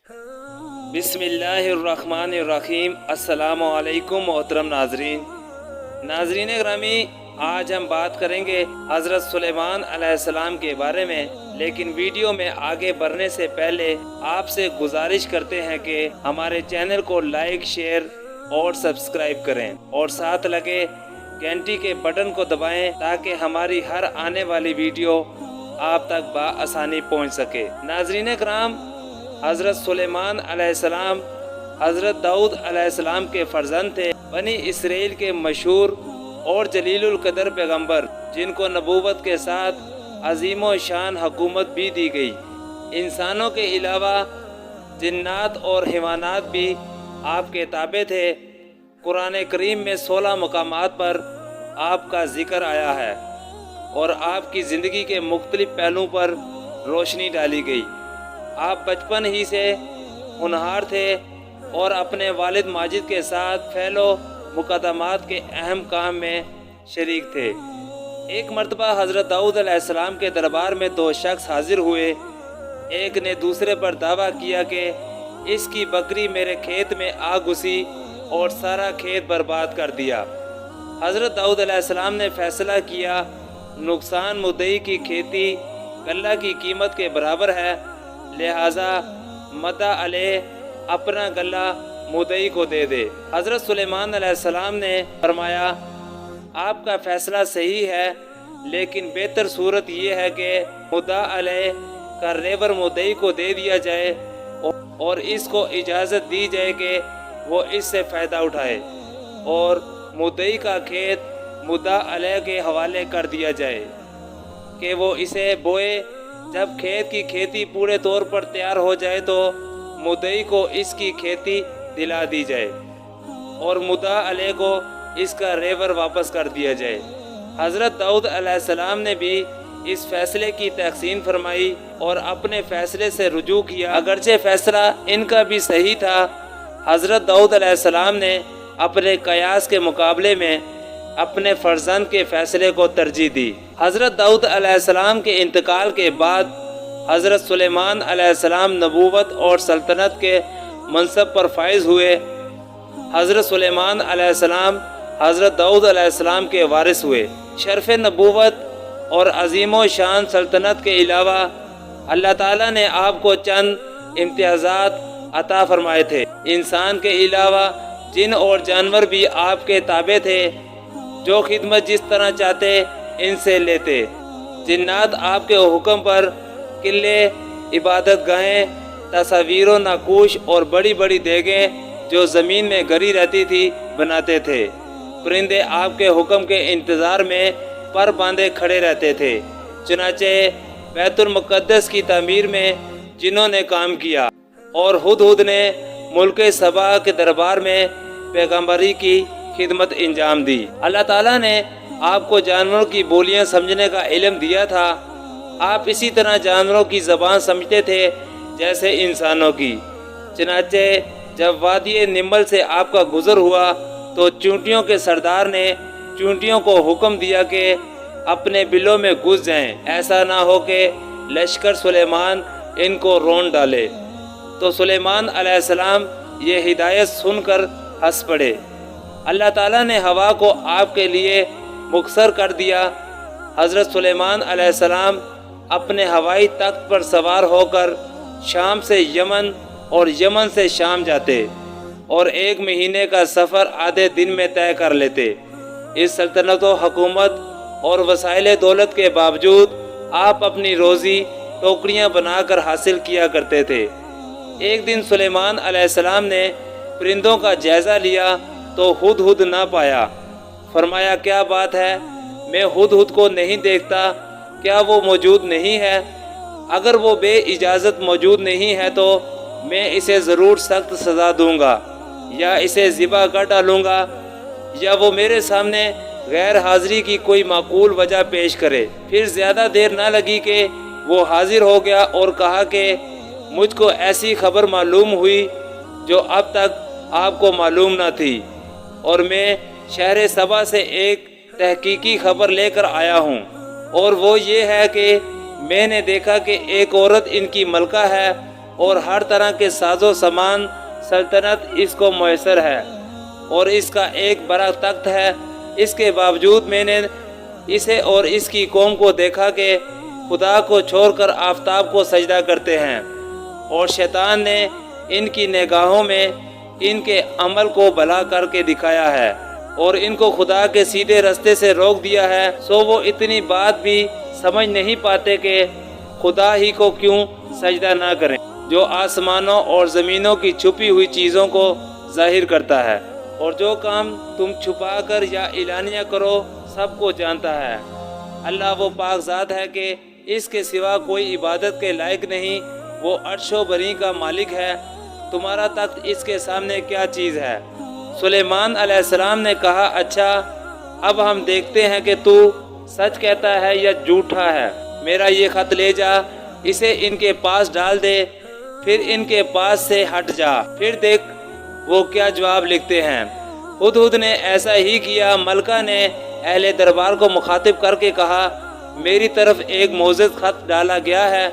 بسم اللہ الرحمن الرحیم۔ السلام علیکم محترم ناظرین گرامی، آج ہم بات کریں گے حضرت سلیمان علیہ السلام کے بارے میں، لیکن ویڈیو میں آگے بڑھنے سے پہلے آپ سے گزارش کرتے ہیں کہ ہمارے چینل کو لائک، شیئر اور سبسکرائب کریں اور ساتھ لگے گھنٹی کے بٹن کو دبائیں تاکہ ہماری ہر آنے والی ویڈیو آپ تک بآسانی پہنچ سکے۔ ناظرین کرام، حضرت سلیمان علیہ السلام حضرت داؤد علیہ السلام کے فرزند تھے، بنی اسرائیل کے مشہور اور جلیل القدر پیغمبر، جن کو نبوت کے ساتھ عظیم و شان حکومت بھی دی گئی۔ انسانوں کے علاوہ جنات اور حیوانات بھی آپ کے تابع تھے۔ قرآن کریم میں 16 مقامات پر آپ کا ذکر آیا ہے اور آپ کی زندگی کے مختلف پہلوؤں پر روشنی ڈالی گئی۔ آپ بچپن ہی سے ہونہار تھے اور اپنے والد ماجد کے ساتھ فعل و مقدمات کے اہم کام میں شریک تھے۔ ایک مرتبہ حضرت داؤد علیہ السلام کے دربار میں 2 شخص حاضر ہوئے۔ ایک نے دوسرے پر دعویٰ کیا کہ اس کی بکری میرے کھیت میں آ گھسی اور سارا کھیت برباد کر دیا۔ حضرت داؤد علیہ السلام نے فیصلہ کیا، نقصان مدعی کی کھیتی غلہ کی قیمت کے برابر ہے، لہٰذا مدعا علیہ اپنا غلہ مدعی کو دے دے۔ حضرت سلیمان علیہ السلام نے فرمایا، آپ کا فیصلہ صحیح ہے، لیکن بہتر صورت یہ ہے کہ مدعا علیہ کا ریور مدعی کو دے دیا جائے اور اس کو اجازت دی جائے کہ وہ اس سے فائدہ اٹھائے، اور مدعی کا کھیت مدعا علیہ کے حوالے کر دیا جائے کہ وہ اسے بوئے۔ جب کھیت کی کھیتی پورے طور پر تیار ہو جائے تو مدعی کو اس کی کھیتی دلا دی جائے اور مدعا علیہ کو اس کا ریور واپس کر دیا جائے۔ حضرت داؤد علیہ السلام نے بھی اس فیصلے کی تحسین فرمائی اور اپنے فیصلے سے رجوع کیا، اگرچہ فیصلہ ان کا بھی صحیح تھا۔ حضرت داؤد علیہ السلام نے اپنے قیاس کے مقابلے میں اپنے فرزند کے فیصلے کو ترجیح دی۔ حضرت داؤد علیہ السلام کے انتقال کے بعد حضرت سلیمان علیہ السلام نبوت اور سلطنت کے منصب پر فائز ہوئے۔ حضرت سلیمان علیہ السلام حضرت داؤد علیہ السلام کے وارث ہوئے۔ شرف نبوت اور عظیم و شان سلطنت کے علاوہ اللہ تعالیٰ نے آپ کو چند امتیازات عطا فرمائے تھے۔ انسان کے علاوہ جن اور جانور بھی آپ کے تابع تھے، جو خدمت جس طرح چاہتے ان سے لیتے۔ جنات آپ کے حکم پر قلعے، عبادت گاہیں، تصاویر و نقوش اور بڑی بڑی دیگیں جو زمین میں گری رہتی تھی بناتے تھے۔ پرندے آپ کے حکم کے انتظار میں پر باندھے کھڑے رہتے تھے۔ چنانچہ بیت المقدس کی تعمیر میں جنہوں نے کام کیا اور ہدہد نے ملک سبا کے دربار میں پیغمبری کی خدمت انجام دی۔ اللہ تعالیٰ نے آپ کو جانوروں کی بولیاں سمجھنے کا علم دیا تھا۔ آپ اسی طرح جانوروں کی زبان سمجھتے تھے جیسے انسانوں کی۔ چنانچہ جب وادی نمل سے آپ کا گزر ہوا تو چونٹیوں کے سردار نے چونٹیوں کو حکم دیا کہ اپنے بلوں میں گھس جائیں، ایسا نہ ہو کہ لشکر سلیمان ان کو رون ڈالے۔ تو سلیمان علیہ السلام یہ ہدایت سن کر ہنس پڑے۔ اللہ تعالیٰ نے ہوا کو آپ کے لیے مختصر کر دیا۔ حضرت سلیمان علیہ السلام اپنے ہوائی تخت پر سوار ہو کر شام سے یمن اور یمن سے شام جاتے اور 1 مہینے کا سفر آدھے دن میں طے کر لیتے۔ اس سلطنت و حکومت اور وسائل دولت کے باوجود آپ اپنی روزی ٹوکریاں بنا کر حاصل کیا کرتے تھے۔ ایک دن سلیمان علیہ السلام نے پرندوں کا جائزہ لیا تو ہدہد نہ پایا۔ فرمایا، کیا بات ہے، میں ہدہد کو نہیں دیکھتا، کیا وہ موجود نہیں ہے؟ اگر وہ بے اجازت موجود نہیں ہے تو میں اسے ضرور سخت سزا دوں گا، یا اسے ذبح کر ڈالوں گا، یا وہ میرے سامنے غیر حاضری کی کوئی معقول وجہ پیش کرے۔ پھر زیادہ دیر نہ لگی کہ وہ حاضر ہو گیا اور کہا کہ مجھ کو ایسی خبر معلوم ہوئی جو اب تک آپ کو معلوم نہ تھی، اور میں شہر سبا سے ایک تحقیقی خبر لے کر آیا ہوں، اور وہ یہ ہے کہ میں نے دیکھا کہ ایک عورت ان کی ملکہ ہے اور ہر طرح کے سازو سامان سلطنت اس کو میسر ہے اور اس کا ایک بڑا تخت ہے۔ اس کے باوجود میں نے اسے اور اس کی قوم کو دیکھا کہ خدا کو چھوڑ کر آفتاب کو سجدہ کرتے ہیں، اور شیطان نے ان کی نگاہوں میں ان کے عمل کو بھلا کر کے دکھایا ہے اور ان کو خدا کے سیدھے راستے سے روک دیا ہے، سو وہ اتنی بات بھی سمجھ نہیں پاتے کہ خدا ہی کو کیوں سجدہ نہ کریں، جو آسمانوں اور زمینوں کی چھپی ہوئی چیزوں کو ظاہر کرتا ہے، اور جو کام تم چھپا کر یا اعلانیہ کرو سب کو جانتا ہے۔ اللہ وہ پاک ذات ہے کہ اس کے سوا کوئی عبادت کے لائق نہیں، وہ عرش و بری کا مالک ہے، تمہارا تخت اس کے سامنے کیا چیز ہے؟ سلیمان علیہ السلام نے کہا، اچھا اب ہم دیکھتے ہیں کہ تو سچ کہتا ہے یا جھوٹا ہے، میرا یہ خط لے جا، اسے ان کے پاس ڈال دے، پھر ان کے پاس سے ہٹ جا، پھر دیکھ وہ کیا جواب لکھتے ہیں۔ ہدہد نے ایسا ہی کیا۔ ملکہ نے اہل دربار کو مخاطب کر کے کہا، میری طرف ایک موزز خط ڈالا گیا ہے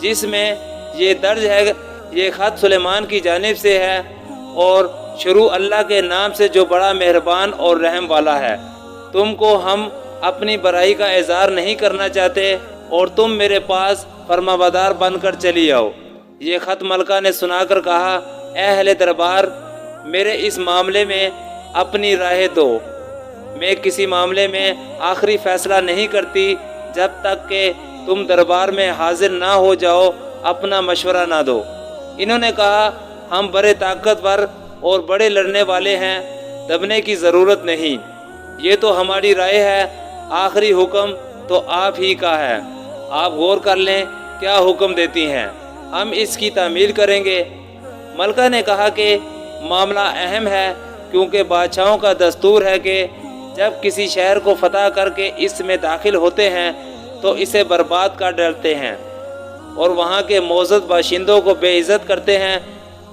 جس میں یہ درج ہے، یہ خط سلیمان کی جانب سے ہے اور شروع اللہ کے نام سے جو بڑا مہربان اور رحم والا ہے۔ تم کو ہم اپنی برائی کا اظہار نہیں کرنا چاہتے اور تم میرے پاس فرمانبردار بن کر چلی آؤ۔ یہ خط ملکہ نے سنا کر کہا، اے اہل دربار، میرے اس معاملے میں اپنی رائے دو۔ میں کسی معاملے میں آخری فیصلہ نہیں کرتی جب تک کہ تم دربار میں حاضر نہ ہو جاؤ، اپنا مشورہ نہ دو۔ انہوں نے کہا، ہم بڑے طاقتور اور بڑے لڑنے والے ہیں، دبنے کی ضرورت نہیں، یہ تو ہماری رائے ہے، آخری حکم تو آپ ہی کا ہے، آپ غور کر لیں کیا حکم دیتی ہیں، ہم اس کی تعمیل کریں گے۔ ملکہ نے کہا کہ معاملہ اہم ہے، کیونکہ بادشاہوں کا دستور ہے کہ جب کسی شہر کو فتح کر کے اس میں داخل ہوتے ہیں تو اسے برباد کر ڈالتے ہیں اور وہاں کے معزز باشندوں کو بے عزت کرتے ہیں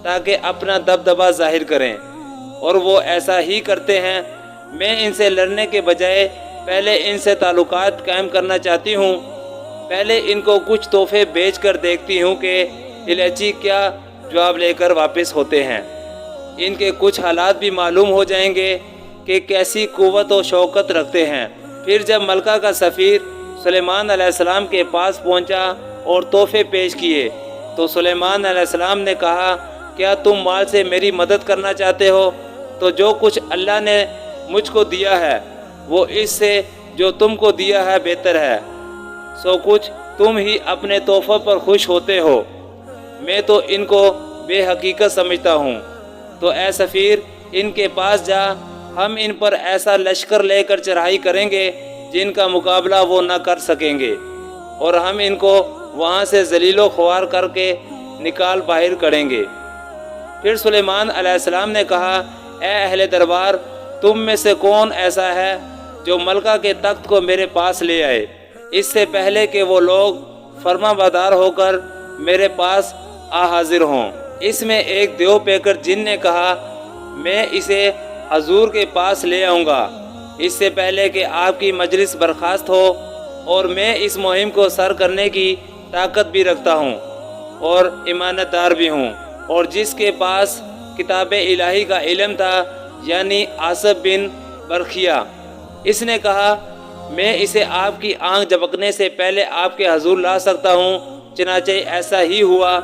تاکہ اپنا دبدبہ ظاہر کریں، اور وہ ایسا ہی کرتے ہیں۔ میں ان سے لڑنے کے بجائے پہلے ان سے تعلقات قائم کرنا چاہتی ہوں، پہلے ان کو کچھ تحفے بیچ کر دیکھتی ہوں کہ الیچی کیا جواب لے کر واپس ہوتے ہیں۔ ان کے کچھ حالات بھی معلوم ہو جائیں گے کہ کیسی قوت و شوکت رکھتے ہیں۔ پھر جب ملکہ کا سفیر سلیمان علیہ السلام کے پاس پہنچا اور تحفے پیش کیے تو سلیمان علیہ السلام نے کہا، کیا تم مال سے میری مدد کرنا چاہتے ہو؟ تو جو کچھ اللہ نے مجھ کو دیا ہے وہ اس سے جو تم کو دیا ہے بہتر ہے، سو کچھ تم ہی اپنے تحفوں پر خوش ہوتے ہو، میں تو ان کو بے حقیقت سمجھتا ہوں۔ تو اے سفیر، ان کے پاس جا، ہم ان پر ایسا لشکر لے کر چڑھائی کریں گے جن کا مقابلہ وہ نہ کر سکیں گے، اور ہم ان کو وہاں سے ذلیل و خوار کر کے نکال باہر کریں گے۔ پھر سلیمان علیہ السلام نے کہا، اے اہل دربار، تم میں سے کون ایسا ہے جو ملکہ کے تخت کو میرے پاس لے آئے اس سے پہلے کہ وہ لوگ فرمانبردار ہو کر میرے پاس آ حاضر ہوں؟ اس میں ایک دیو پیکر جن نے کہا، میں اسے حضور کے پاس لے آؤں گا اس سے پہلے کہ آپ کی مجلس برخاست ہو، اور میں اس مہم کو سر کرنے کی طاقت بھی رکھتا ہوں اور امانت دار بھی ہوں، اور جس کے پاس کتاب الہی کا علم تھا، یعنی آصف بن برخیا، اس نے کہا، میں اسے آپ کی آنکھ جھپکنے سے پہلے آپ کے حضور لا سکتا ہوں۔ چنانچہ ایسا ہی ہوا۔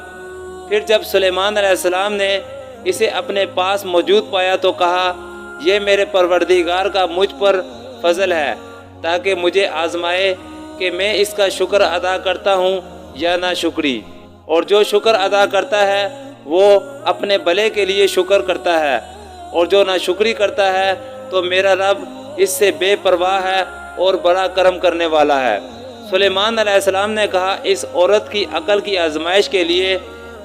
پھر جب سلیمان علیہ السلام نے اسے اپنے پاس موجود پایا تو کہا، یہ میرے پروردگار کا مجھ پر فضل ہے تاکہ مجھے آزمائے کہ میں اس کا شکر ادا کرتا ہوں یا نہ شکری، اور جو شکر ادا کرتا ہے وہ اپنے بھلے کے لیے شکر کرتا ہے، اور جو نہ شکری کرتا ہے تو میرا رب اس سے بے پرواہ ہے اور بڑا کرم کرنے والا ہے۔ سلیمان علیہ السلام نے کہا، اس عورت کی عقل کی آزمائش کے لیے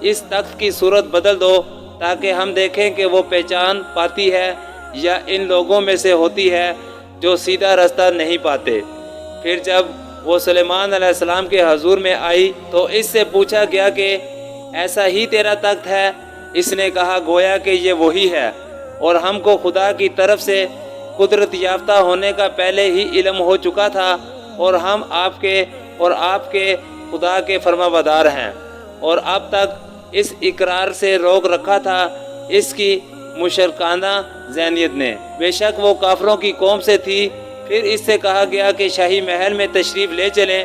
اس تخت کی صورت بدل دو تاکہ ہم دیکھیں کہ وہ پہچان پاتی ہے یا ان لوگوں میں سے ہوتی ہے جو سیدھا راستہ نہیں پاتے۔ پھر جب وہ سلیمان علیہ السلام کے حضور میں آئی تو اس سے پوچھا گیا کہ ایسا ہی تیرا تخت ہے؟ اس نے کہا، گویا کہ یہ وہی ہے، اور ہم کو خدا کی طرف سے قدرت یافتہ ہونے کا پہلے ہی علم ہو چکا تھا، اور ہم آپ کے خدا کے فرمانبردار ہیں، اور اب تک اس اقرار سے روک رکھا تھا اس کی مشرکانہ ذہنیت نے۔ بے شک وہ کافروں کی قوم سے تھی۔ پھر اس سے کہا گیا کہ شاہی محل میں تشریف لے چلیں،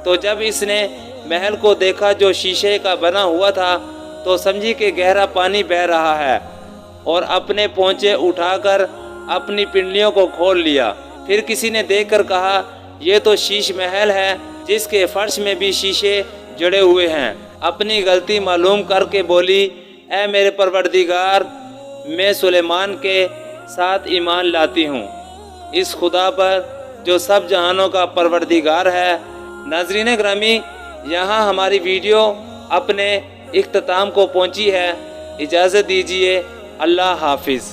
تو جب اس نے محل کو دیکھا جو شیشے کا بنا ہوا تھا تو سمجھی کہ گہرا پانی بہہ رہا ہے، اور اپنے پونچے اٹھا کر اپنی پنڈلیوں کو کھول لیا۔ پھر کسی نے دیکھ کر کہا یہ تو شیش محل ہے جس کے فرش میں بھی شیشے جڑے ہوئے ہیں۔ اپنی غلطی معلوم کر کے بولی اے میرے پروردگار، میں سلیمان کے ساتھ ایمان لاتی ہوں، اس خدا پر جو سب جہانوں کا پروردگار ہے۔ ناظرین گرامی، یہاں ہماری ویڈیو اپنے اختتام کو پہنچی ہے۔ اجازت دیجیے، اللہ حافظ۔